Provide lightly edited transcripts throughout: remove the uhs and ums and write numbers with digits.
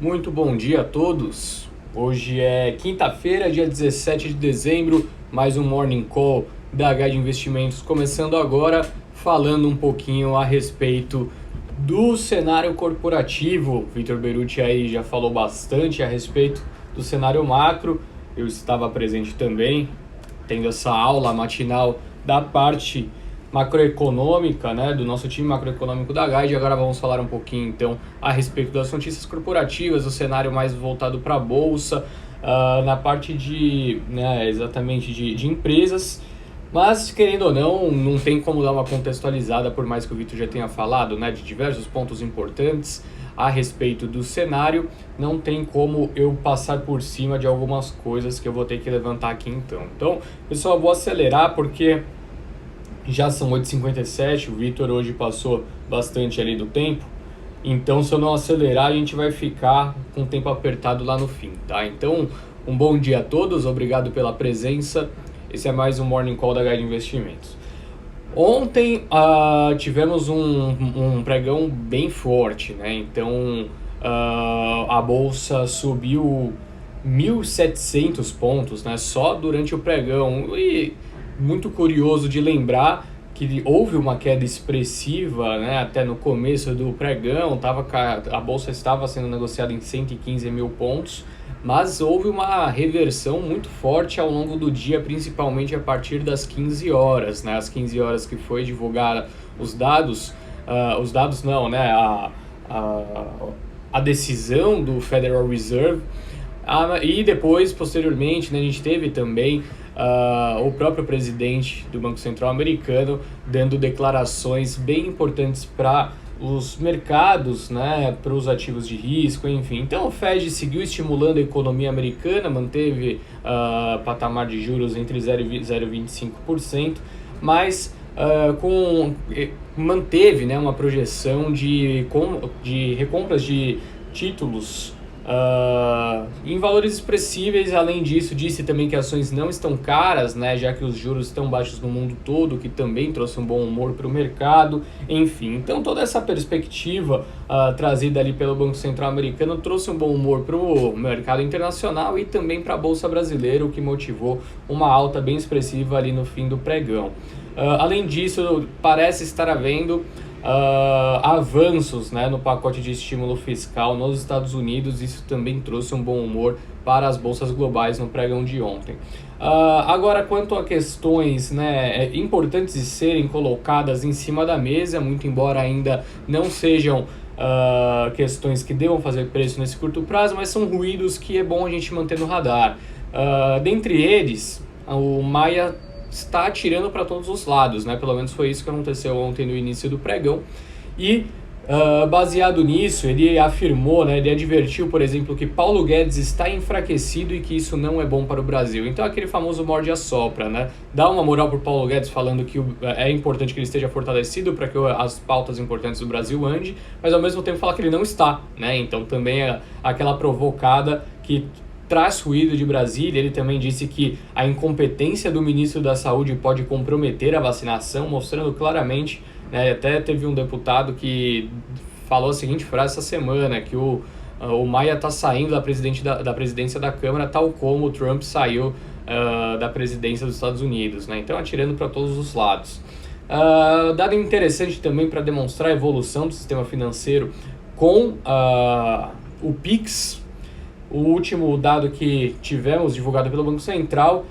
Muito bom dia a todos. Hoje é quinta-feira, dia 17 de dezembro, mais um Morning Call da Guide Investimentos começando agora, falando um pouquinho a respeito do cenário corporativo. Vitor Beruti aí já falou bastante a respeito do cenário macro. Eu estava presente também, tendo essa aula matinal da parte macroeconômica, né, do nosso time macroeconômico da Guide. Agora vamos falar um pouquinho então a respeito das notícias corporativas, o cenário mais voltado para a bolsa, na parte de, né, exatamente de empresas. Mas, querendo ou não tem como dar uma contextualizada, por mais que o Vitor já tenha falado, né, de diversos pontos importantes a respeito do cenário. Não tem como eu passar por cima de algumas coisas que eu vou ter que levantar aqui então. Então, pessoal, eu vou acelerar porque já são 8h57, o Vitor hoje passou bastante ali do tempo, então se eu não acelerar a gente vai ficar com o tempo apertado lá no fim, tá? Então, um bom dia a todos, obrigado pela presença, esse é mais um Morning Call da Guide Investimentos. Ontem tivemos um pregão bem forte, né? Então a Bolsa subiu 1.700 pontos, né? Só durante o pregão. E muito curioso de lembrar que houve uma queda expressiva, né? Até no começo do pregão, a Bolsa estava sendo negociada em 115 mil pontos, mas houve uma reversão muito forte ao longo do dia, principalmente a partir das 15 horas, né? Às 15 horas que foi divulgar os dados não, né? A decisão do Federal Reserve, e depois, posteriormente, né, a gente teve também o próprio presidente do Banco Central americano dando declarações bem importantes para os mercados, né, para os ativos de risco, enfim. Então o Fed seguiu estimulando a economia americana, manteve patamar de juros entre 0% e 0,25%, mas manteve, né, uma projeção de recompras de títulos em valores expressíveis. Além disso, disse também que ações não estão caras, né, já que os juros estão baixos no mundo todo, que também trouxe um bom humor para o mercado, enfim. Então toda essa perspectiva trazida ali pelo Banco Central americano trouxe um bom humor para o mercado internacional e também para a Bolsa brasileira, o que motivou uma alta bem expressiva ali no fim do pregão. Além disso, parece estar havendo avanços, né, no pacote de estímulo fiscal nos Estados Unidos. Isso também trouxe um bom humor para as bolsas globais no pregão de ontem. Agora, quanto a questões, né, importantes de serem colocadas em cima da mesa, muito embora ainda não sejam questões que devam fazer preço nesse curto prazo, mas são ruídos que é bom a gente manter no radar. Dentre eles, o Maia está atirando para todos os lados, né? Pelo menos foi isso que aconteceu ontem no início do pregão. E baseado nisso, ele afirmou, né, ele advertiu, por exemplo, que Paulo Guedes está enfraquecido e que isso não é bom para o Brasil. Então aquele famoso morde a sopra, né? Dá uma moral para o Paulo Guedes, falando que é importante que ele esteja fortalecido para que as pautas importantes do Brasil andem, mas ao mesmo tempo fala que ele não está, né? Então também é aquela provocada que traz ruído de Brasília. Ele também disse que a incompetência do ministro da Saúde pode comprometer a vacinação, mostrando claramente, né, até teve um deputado que falou a seguinte frase essa semana, que o Maia está saindo da presidência da Câmara, tal como o Trump saiu da presidência dos Estados Unidos, né? Então atirando para todos os lados. Dado interessante também para demonstrar a evolução do sistema financeiro com o Pix. O último dado que tivemos, divulgado pelo Banco Central,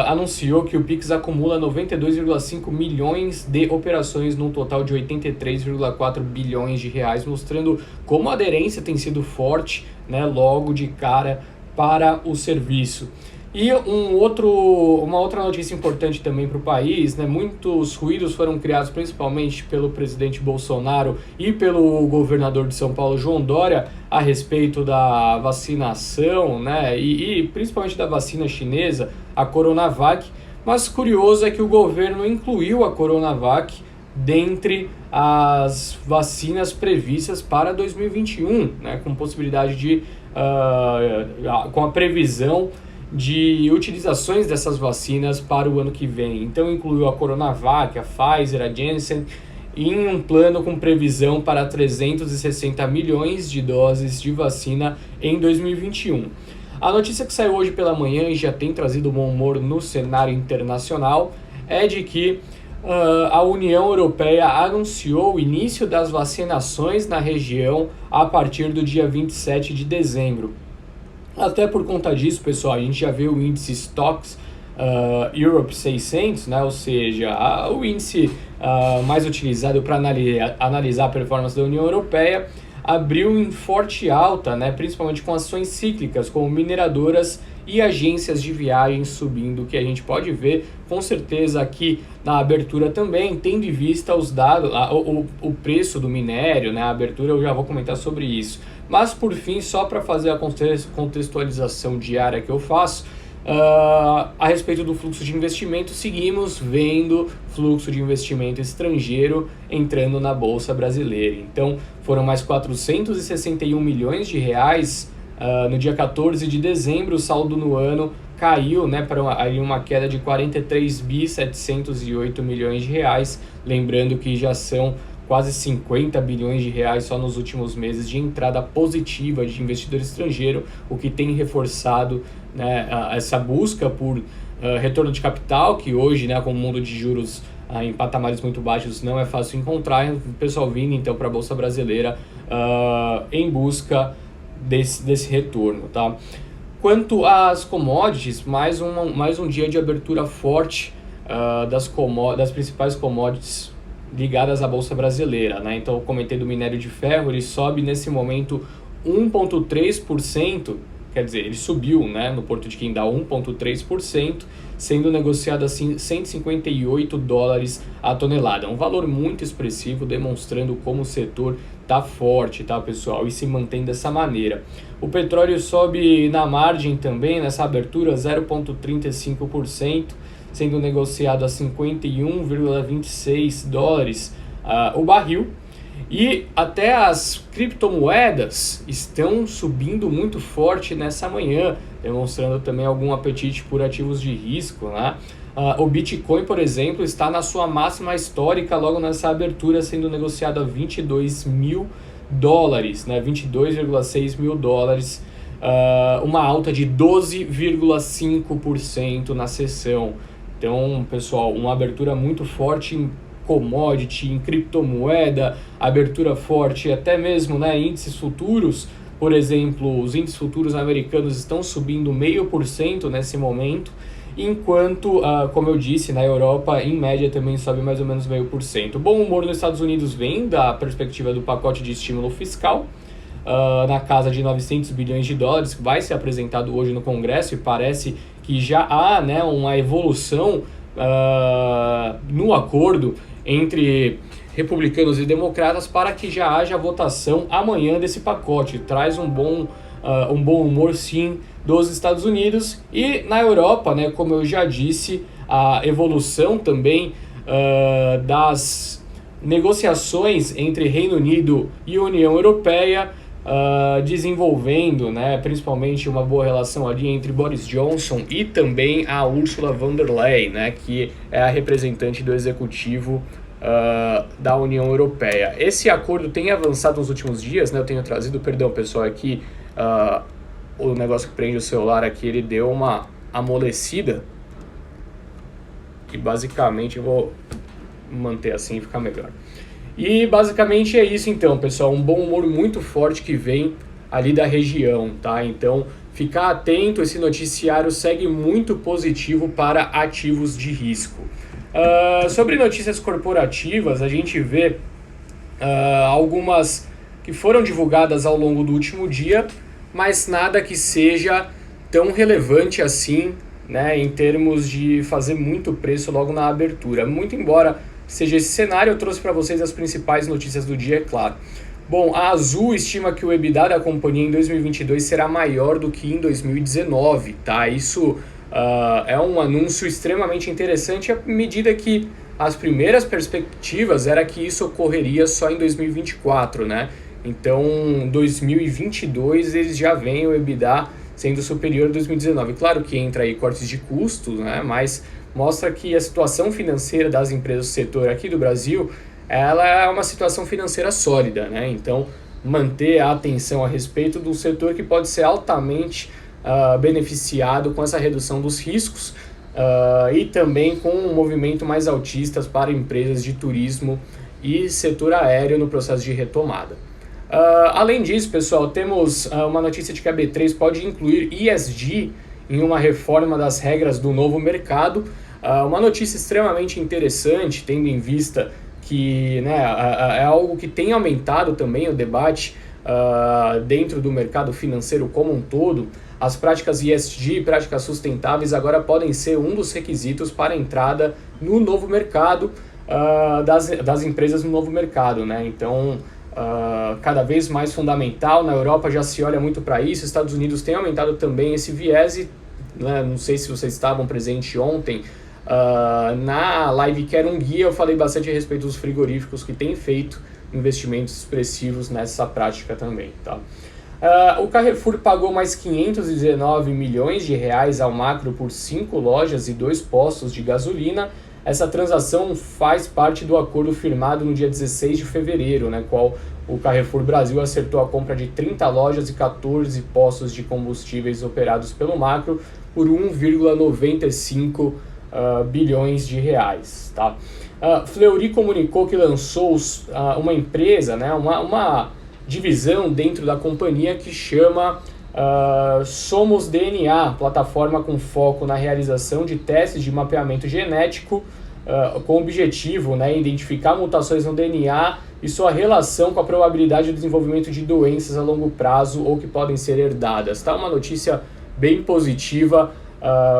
anunciou que o Pix acumula 92,5 milhões de operações num total de 83,4 bilhões de reais, mostrando como a aderência tem sido forte, né, logo de cara para o serviço. E uma outra notícia importante também para o país, né? Muitos ruídos foram criados principalmente pelo presidente Bolsonaro e pelo governador de São Paulo, João Dória, a respeito da vacinação, né? E principalmente da vacina chinesa, a Coronavac. Mas curioso é que o governo incluiu a Coronavac dentre as vacinas previstas para 2021, né? Com possibilidade de, com a previsão de utilizações dessas vacinas para o ano que vem. Então incluiu a Coronavac, a Pfizer, a Janssen em um plano com previsão para 360 milhões de doses de vacina em 2021. A notícia que saiu hoje pela manhã e já tem trazido bom humor no cenário internacional é de que a União Europeia anunciou o início das vacinações na região a partir do dia 27 de dezembro. Até por conta disso, pessoal, a gente já vê o índice Stocks Europe 600, né? Ou seja, o índice mais utilizado para analisar a performance da União Europeia, abriu em forte alta, né? Principalmente com ações cíclicas, como mineradoras e agências de viagens subindo, que a gente pode ver com certeza aqui na abertura também, tendo em vista os dados, o preço do minério, né? A abertura eu já vou comentar sobre isso. Mas por fim, só para fazer a contextualização diária que eu faço, a respeito do fluxo de investimento, seguimos vendo fluxo de investimento estrangeiro entrando na Bolsa Brasileira. Então foram mais 461 milhões de reais no dia 14 de dezembro. O saldo no ano caiu, né, para uma queda de 43.708 milhões de reais, lembrando que já são quase 50 bilhões de reais só nos últimos meses de entrada positiva de investidor estrangeiro, o que tem reforçado, né, essa busca por retorno de capital, que hoje, né, com o mundo de juros em patamares muito baixos, não é fácil encontrar. O pessoal vindo então para a Bolsa Brasileira em busca desse retorno, tá? Quanto às commodities, mais um dia de abertura forte das principais commodities ligadas à Bolsa Brasileira, né? Então eu comentei do minério de ferro, ele sobe nesse momento 1,3%, quer dizer, ele subiu, né, no Porto de Qingdao 1,3%, sendo negociado assim $158 a tonelada. Um valor muito expressivo, demonstrando como o setor tá forte, tá, pessoal, e se mantém dessa maneira. O petróleo sobe na margem também, nessa abertura, 0,35%, sendo negociado a $51,26 o barril. E até as criptomoedas estão subindo muito forte nessa manhã, demonstrando também algum apetite por ativos de risco, né? O Bitcoin, por exemplo, está na sua máxima histórica logo nessa abertura, sendo negociado a $22 mil, né? $22,6 mil, uma alta de 12,5% na sessão. Então, pessoal, uma abertura muito forte em commodity, em criptomoeda, abertura forte até mesmo, né, índices futuros. Por exemplo, os índices futuros americanos estão subindo 0,5% nesse momento, enquanto, como eu disse, na Europa, em média, também sobe mais ou menos 0,5%. Bom humor nos Estados Unidos vem da perspectiva do pacote de estímulo fiscal, na casa de $900 bilhões, que vai ser apresentado hoje no Congresso, e parece que já há, né, uma evolução no acordo entre republicanos e democratas para que já haja votação amanhã desse pacote. Traz um bom humor, sim, dos Estados Unidos. E na Europa, né, como eu já disse, a evolução também das negociações entre Reino Unido e União Europeia, desenvolvendo, né, principalmente uma boa relação ali entre Boris Johnson e também a Ursula von der Leyen, né, que é a representante do executivo da União Europeia. Esse acordo tem avançado nos últimos dias, né? Eu tenho trazido, perdão, pessoal, aqui o negócio que prende o celular aqui, ele deu uma amolecida, que basicamente eu vou manter assim, ficar melhor. E basicamente é isso então, pessoal, um bom humor muito forte que vem ali da região, tá? Então, ficar atento, esse noticiário segue muito positivo para ativos de risco. Sobre notícias corporativas, a gente vê algumas que foram divulgadas ao longo do último dia, mas nada que seja tão relevante assim, né, em termos de fazer muito preço logo na abertura. Muito embora seja esse cenário, eu trouxe para vocês as principais notícias do dia, é claro. Bom, a Azul estima que o EBITDA da companhia em 2022 será maior do que em 2019, tá? Isso é um anúncio extremamente interessante, à medida que as primeiras perspectivas era que isso ocorreria só em 2024, né? Então, 2022 eles já veem o EBITDA sendo superior a 2019. Claro que entra aí cortes de custos, né? Mas mostra que a situação financeira das empresas do setor aqui do Brasil ela é uma situação financeira sólida, né? Então, manter a atenção a respeito do setor que pode ser altamente beneficiado com essa redução dos riscos e também com um movimento mais altistas para empresas de turismo e setor aéreo no processo de retomada. Além disso, pessoal, temos uma notícia de que a B3 pode incluir ESG em uma reforma das regras do novo mercado. Uma notícia extremamente interessante, tendo em vista que, né, é algo que tem aumentado também o debate dentro do mercado financeiro como um todo. As práticas ESG, práticas sustentáveis, agora podem ser um dos requisitos para a entrada no novo mercado, das empresas no novo mercado, né? Então, cada vez mais fundamental. Na Europa já se olha muito para isso, Estados Unidos tem aumentado também esse viés, e, né, não sei se vocês estavam presentes ontem, na live que era um guia, eu falei bastante a respeito dos frigoríficos que têm feito investimentos expressivos nessa prática também, tá? O Carrefour pagou mais 519 milhões de reais ao Macro por 5 lojas e 2 postos de gasolina. Essa transação faz parte do acordo firmado no dia 16 de fevereiro, né, qual o Carrefour Brasil acertou a compra de 30 lojas e 14 postos de combustíveis operados pelo Macro por 1,95 bilhões de reais. Tá? Fleury comunicou que lançou uma empresa, né, uma divisão dentro da companhia que chama Somos DNA, plataforma com foco na realização de testes de mapeamento genético com o objetivo, né, identificar mutações no DNA e sua relação com a probabilidade de desenvolvimento de doenças a longo prazo ou que podem ser herdadas. Tá? Uma notícia bem positiva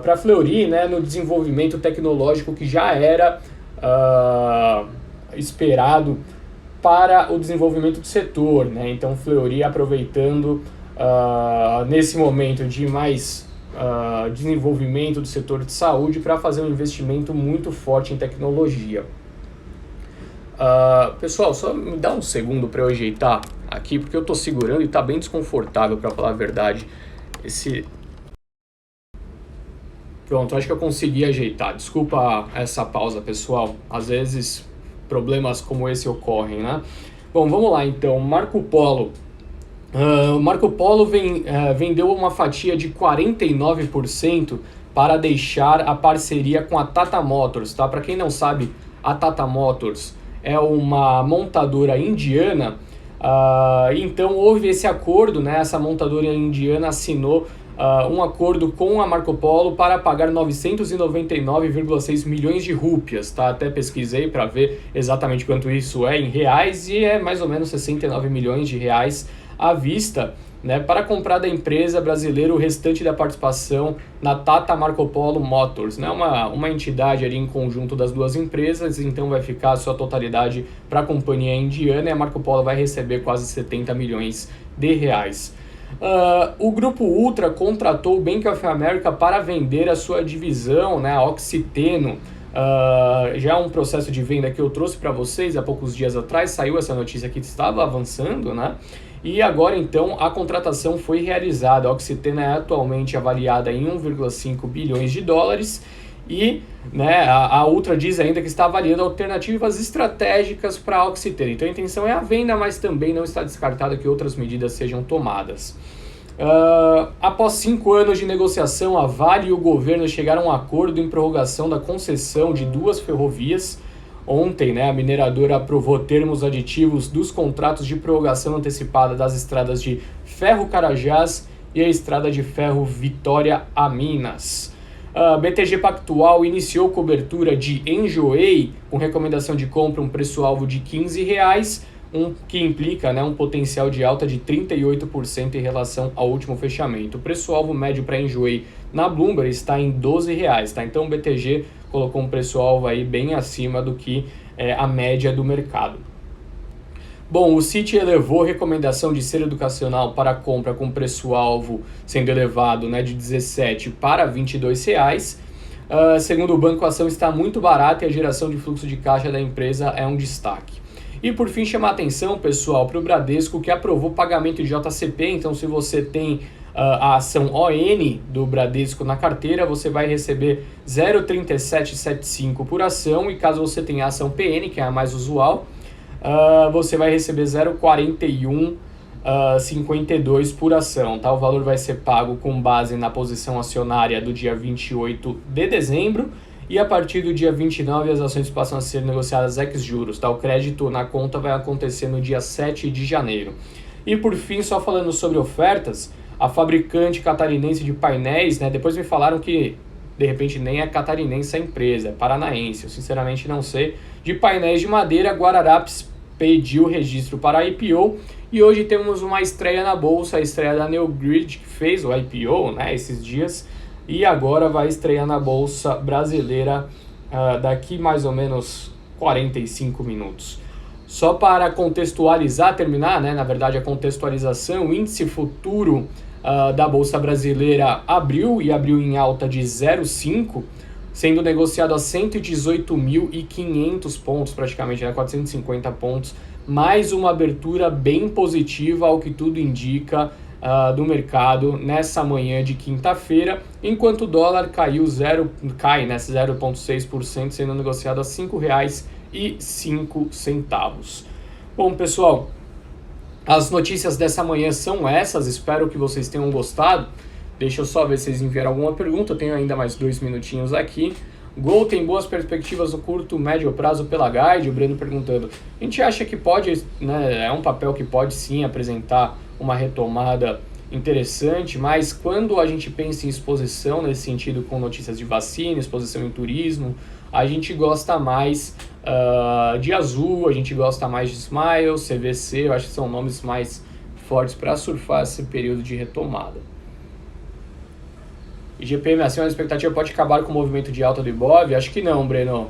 para a Fleury, né, no desenvolvimento tecnológico que já era esperado para o desenvolvimento do setor, né? Então, Fleury aproveitando nesse momento de mais desenvolvimento do setor de saúde para fazer um investimento muito forte em tecnologia. Pessoal, só me dá um segundo para eu ajeitar aqui, porque eu estou segurando e está bem desconfortável, para falar a verdade. Pronto, acho que eu consegui ajeitar. Desculpa essa pausa, pessoal. Às vezes problemas como esse ocorrem, né? Bom, vamos lá então. Marco Polo. Marco Polo vendeu uma fatia de 49% para deixar a parceria com a Tata Motors, tá? Para quem não sabe, a Tata Motors é uma montadora indiana. Então houve esse acordo, né? Essa montadora indiana assinou um acordo com a Marco Polo para pagar 999,6 milhões de rúpias, tá? Até pesquisei para ver exatamente quanto isso é em reais e é mais ou menos 69 milhões de reais à vista, né, para comprar da empresa brasileira o restante da participação na Tata Marco Polo Motors, né, uma entidade ali em conjunto das duas empresas. Então vai ficar a sua totalidade para a companhia indiana e a Marco Polo vai receber quase 70 milhões de reais. O grupo Ultra contratou o Bank of America para vender a sua divisão, né, a Oxiteno. Já um processo de venda que eu trouxe para vocês há poucos dias atrás, saiu essa notícia que estava avançando, né? E agora então a contratação foi realizada. A Oxiteno é atualmente avaliada em 1,5 bilhões de dólares e, né, a Ultra diz ainda que está avaliando alternativas estratégicas para a Oxiteno. Então a intenção é a venda, mas também não está descartada que outras medidas sejam tomadas. Após 5 anos de negociação, a Vale e o governo chegaram a um acordo em prorrogação da concessão de 2 ferrovias. Ontem, né, a mineradora aprovou termos aditivos dos contratos de prorrogação antecipada das estradas de Ferro Carajás e a estrada de ferro Vitória a Minas. BTG Pactual iniciou cobertura de Enjoei com recomendação de compra, um preço-alvo de R$15, que implica, né, um potencial de alta de 38% em relação ao último fechamento. O preço-alvo médio para Enjoei na Bloomberg está em R$12, tá? Então o BTG colocou um preço-alvo aí bem acima do que a média do mercado. Bom, o Citi elevou a recomendação de ser educacional para compra com preço-alvo sendo elevado, né, de R$17 para R$22. Segundo o banco, a ação está muito barata e a geração de fluxo de caixa da empresa é um destaque. E por fim, chamar a atenção, pessoal, para o Bradesco, que aprovou pagamento de JCP. Então, se você tem a ação ON do Bradesco na carteira, você vai receber 0,3775 por ação. E caso você tenha a ação PN, que é a mais usual, você vai receber 0,4152 por ação, tá? O valor vai ser pago com base na posição acionária do dia 28 de dezembro e a partir do dia 29 as ações passam a ser negociadas ex-juros, tá? O crédito na conta vai acontecer no dia 7 de janeiro. E por fim, só falando sobre ofertas, a fabricante catarinense de painéis, né? Depois me falaram que de repente nem é catarinense a empresa, é paranaense, eu sinceramente não sei, de painéis de madeira, Guararapes pediu registro para a IPO e hoje temos uma estreia na bolsa, a estreia da Neogrid, que fez o IPO, né, esses dias, e agora vai estrear na bolsa brasileira daqui mais ou menos 45 minutos. Só para contextualizar, terminar, né, na verdade a contextualização, o índice futuro da Bolsa Brasileira abriu em alta de 0,5, sendo negociado a 118.500 pontos, praticamente, né, 450 pontos, mais uma abertura bem positiva, ao que tudo indica, do mercado nessa manhã de quinta-feira, enquanto o dólar cai 0,6%, sendo negociado a R$ 5,05. Bom, pessoal, as notícias dessa manhã são essas, espero que vocês tenham gostado. Deixa eu só ver se vocês enviaram alguma pergunta, eu tenho ainda mais 2 minutinhos aqui. Gol tem boas perspectivas no curto, médio prazo pela Guide, o Breno perguntando. A gente acha que pode, né, é um papel que pode sim apresentar uma retomada interessante, mas quando a gente pensa em exposição nesse sentido com notícias de vacina, exposição em turismo, a gente gosta mais de Azul, a gente gosta mais de Smile, CVC, eu acho que são nomes mais fortes para surfar esse período de retomada. IGPM acima da expectativa pode acabar com o movimento de alta do Ibov? Acho que não, Breno.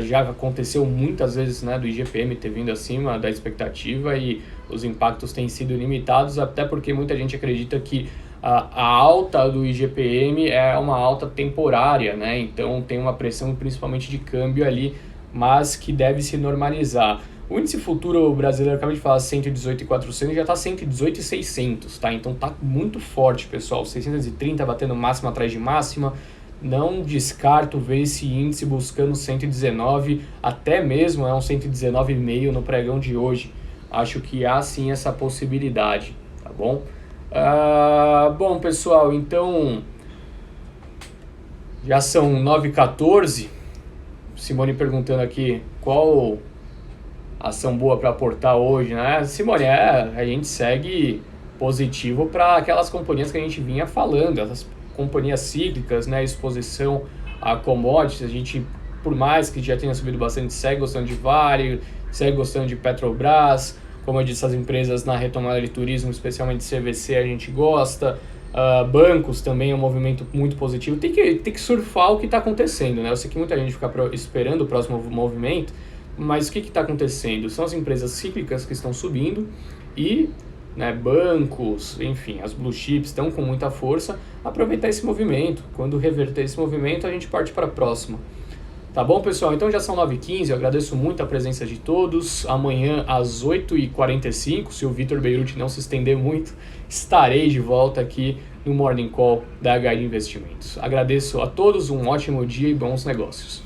Já aconteceu muitas vezes, né, do IGPM ter vindo acima da expectativa e os impactos têm sido limitados, até porque muita gente acredita que a alta do IGPM é uma alta temporária, né? Então tem uma pressão principalmente de câmbio ali, mas que deve se normalizar. O índice futuro brasileiro, acabei de falar, 118.400, já está 118.600, tá? Então tá muito forte, pessoal. 630 batendo máxima atrás de máxima. Não descarto ver esse índice buscando 119, até mesmo um 119,5 no pregão de hoje. Acho que há sim essa possibilidade, tá bom? Bom, pessoal, então já são 9h14. Simone perguntando aqui qual ação boa para aportar hoje, né? Simone, a gente segue positivo para aquelas companhias que a gente vinha falando, essas companhias cíclicas, né? Exposição a commodities, a gente, por mais que já tenha subido bastante, segue gostando de Vale, segue gostando de Petrobras, como eu disse, as empresas na retomada de turismo, especialmente CVC, a gente gosta. Bancos também é um movimento muito positivo. Tem que surfar o que está acontecendo, né? Eu sei que muita gente fica esperando o próximo movimento, mas o que está acontecendo? São as empresas cíclicas que estão subindo e, né, bancos, enfim, as blue chips estão com muita força. Aproveitar esse movimento. Quando reverter esse movimento, a gente parte para a próxima. Tá bom, pessoal? Então já são 9h15, eu agradeço muito a presença de todos. Amanhã às 8h45, se o Vitor Beirute não se estender muito, estarei de volta aqui no Morning Call da Guide Investimentos. Agradeço a todos, um ótimo dia e bons negócios.